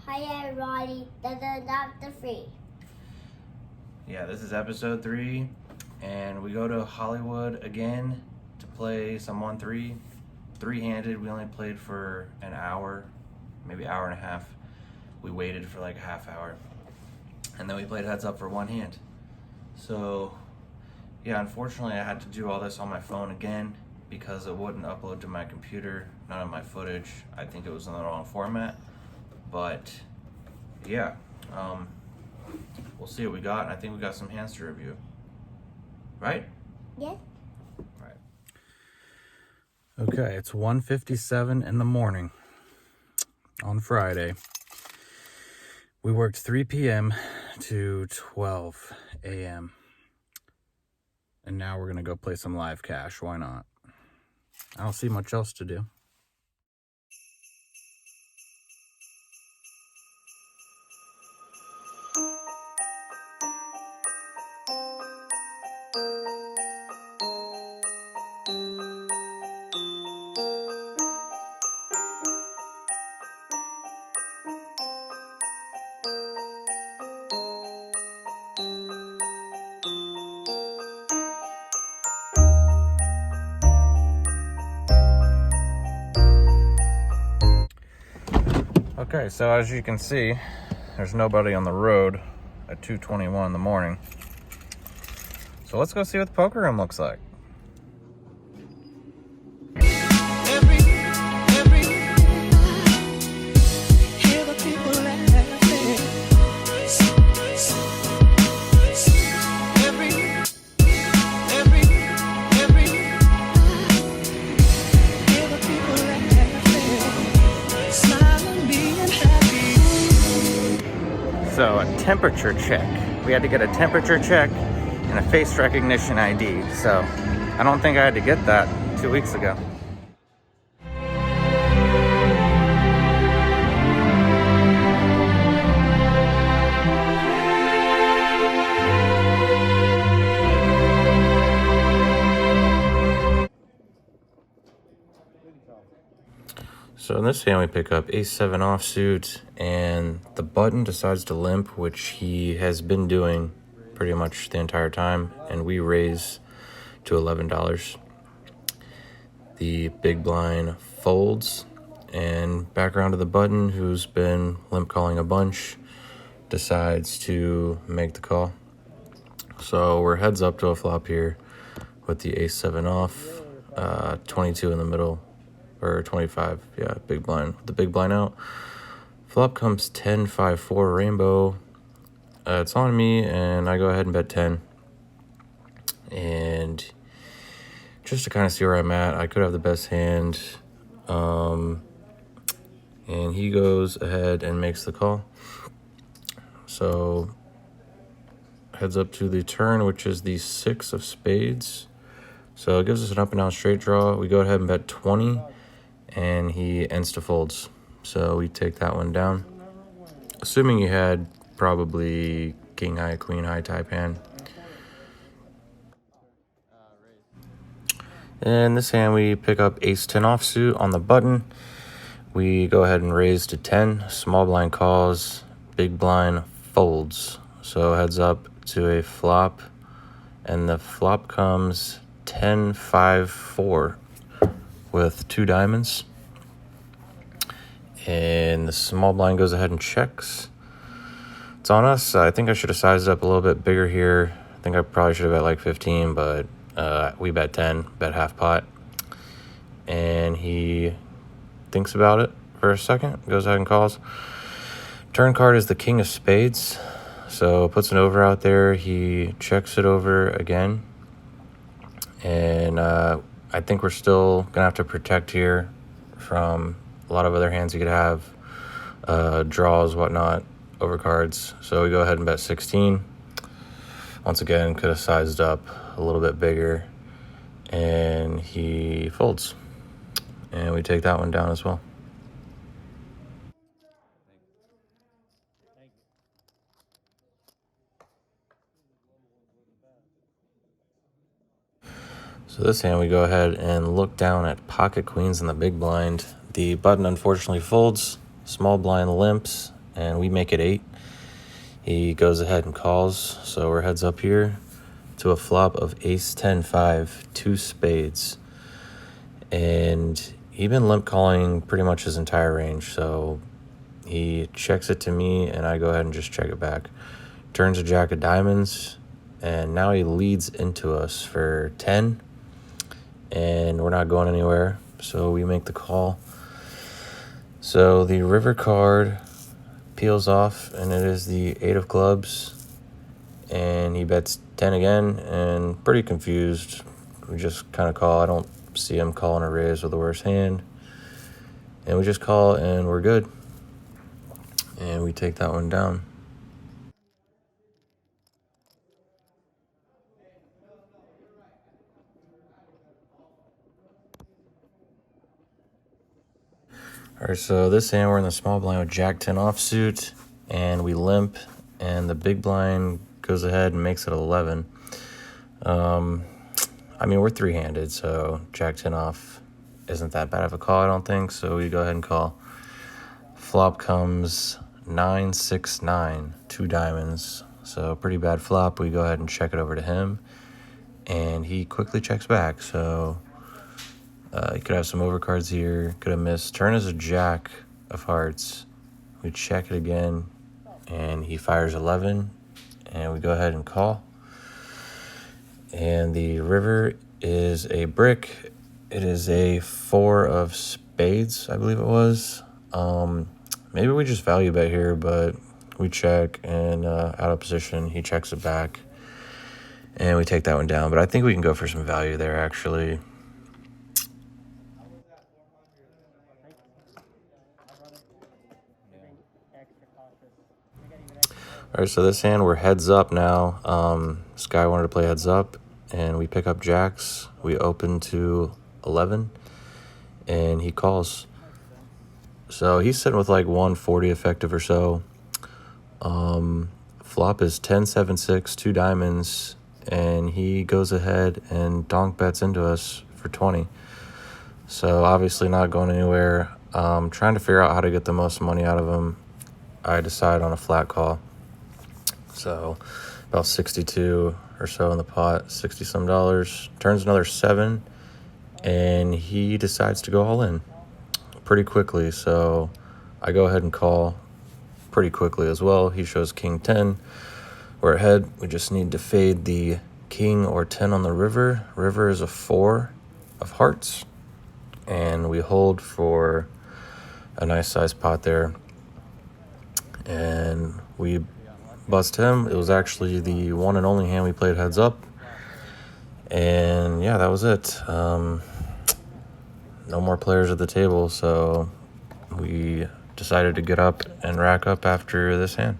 Hi everybody, EP.3. Yeah, this is episode 3, and we go to Hollywood again to play some 1-3. Three-handed, we only played for an hour, maybe hour and a half. We waited for like a half hour, and then we played heads up for one hand. So, yeah, unfortunately I had to do all this on my phone again because it wouldn't upload to my computer, none of my footage. I think it was in the wrong format, but yeah, we'll see what we got, and I think we got some hands to review. Right? Yes. Right. Okay, it's 1:57 in the morning on Friday. We worked 3 p.m. to 12 a.m. And now we're gonna go play some live cash. Why not? I don't see much else to do. Okay, so as you can see, there's nobody on the road at 2:21 in the morning. So let's go see what the poker room looks like. So a temperature check. We had to get a temperature check and a face recognition ID. So I don't think I had to get that 2 weeks ago. So in this hand we pick up ace-7 offsuit, and the button decides to limp, which he has been doing pretty much the entire time, and we raise to $11. The big blind folds, and back around to the button, who's been limp calling a bunch, decides to make the call. So we're heads up to a flop here with the ace-7 off, 22 in the middle. Or 25, yeah, big blind. The big blind out. Flop comes 10-5-4 rainbow. It's on me, and I go ahead and bet 10. And just to kind of see where I'm at, I could have the best hand. And he goes ahead and makes the call. So heads up to the turn, which is the 6 of spades. So it gives us an up and down straight draw. We go ahead and bet 20. And he insta-folds. So we take that one down. Assuming you had probably king high, queen high type hand. In this hand, we pick up ace-10 offsuit on the button. We go ahead and raise to 10. Small blind calls, big blind folds. So heads up to a flop. And the flop comes 10-5-4. With 2 diamonds, and the small blind goes ahead and checks. It's on us. I think I should have sized up a little bit bigger here. I think I probably should have bet like 15, but we bet 10, bet half pot. And he thinks about it for a second, goes ahead and calls. Turn card is the king of spades, so puts an over out there. He checks it over again, and I think we're still going to have to protect here from a lot of other hands you could have, draws, whatnot, overcards. So we go ahead and bet 16. Once again, could have sized up a little bit bigger, and he folds. And we take that one down as well. So this hand, we go ahead and look down at pocket queens in the big blind. The button unfortunately folds, small blind limps, and we make it 8. He goes ahead and calls, so we're heads up here to a flop of ace 10 5, 2 spades. And he'd been limp calling pretty much his entire range, so he checks it to me, and I go ahead and just check it back. Turns a jack of diamonds, and now he leads into us for 10, and we're not going anywhere, so we make the call. So the river card peels off, and it is the 8 of clubs, and he bets 10 again, and pretty confused. We just kind of call. I don't see him calling a raise with the worst hand, and we just call, and we're good, and we take that one down. All right, so this hand we're in the small blind with jack 10 offsuit, and we limp, and the big blind goes ahead and makes it 11. I mean, we're 3-handed, so jack 10 off isn't that bad of a call, I don't think, so we go ahead and call. Flop comes 9 6 9, 2 diamonds, so pretty bad flop. We go ahead and check it over to him, and he quickly checks back, so he could have some overcards here, could have missed. Turn is a jack of hearts. We check it again, and he fires 11, and we go ahead and call. And the river is a brick. It is a 4 of spades, I believe it was. Maybe we just value bet here, but we check, and out of position, he checks it back, and we take that one down. But I think we can go for some value there, actually. All right, so this hand, we're heads up now. This guy wanted to play heads up, and we pick up jacks. We open to 11, and he calls. So he's sitting with like 140 effective or so. Flop is 10 7 6, 2 diamonds, and he goes ahead and donk bets into us for 20. So obviously not going anywhere. Trying to figure out how to get the most money out of him. I decide on a flat call. So about 62 or so in the pot, 60 some dollars. Turns another 7, and he decides to go all in pretty quickly. So I go ahead and call pretty quickly as well. He shows king 10. We're ahead. We just need to fade the king or 10 on the river. River is a 4 of hearts, and we hold for a nice sized pot there, and we bust him. It was actually the one and only hand we played heads up, and yeah, that was it. No more players at the table, so we decided to get up and rack up after this hand.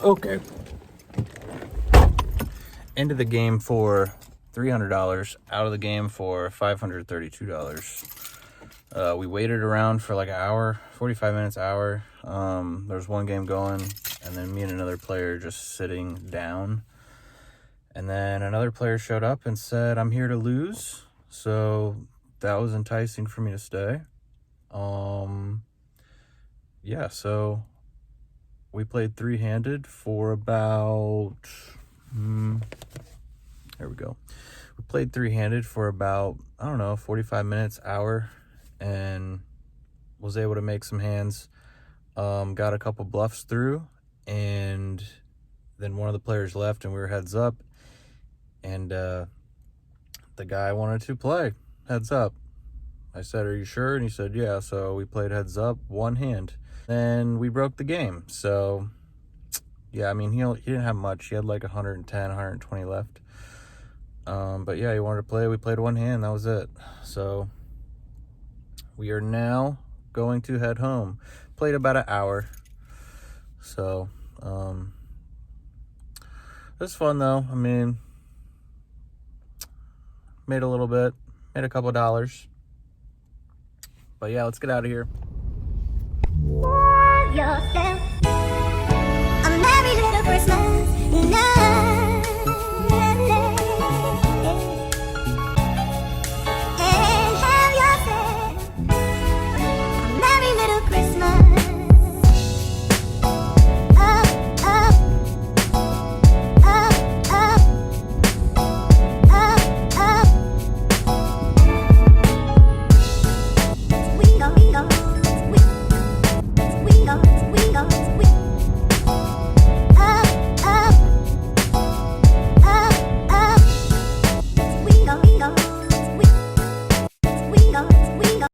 Okay. Into the game for $300, out of the game for $532. We waited around for like an hour, 45 minutes, hour. There was one game going, and then me and another player just sitting down. And then another player showed up and said, "I'm here to lose." So that was enticing for me to stay. Yeah, so we played 3-handed for about, there we go. We played 3-handed for about, 45 minutes, hour, and was able to make some hands. Got a couple bluffs through, and then one of the players left, and we were heads up, and the guy wanted to play heads up. I said, "Are you sure?" And he said, "Yeah." So we played heads up, one hand. Then we broke the game. So yeah, I mean, he didn't have much. He had like 110, 120 left. But yeah, he wanted to play. We played one hand. That was it. So we are now going to head home. Played about an hour. So it was fun though. I mean, made a little bit, made a couple dollars. But yeah, let's get out of here.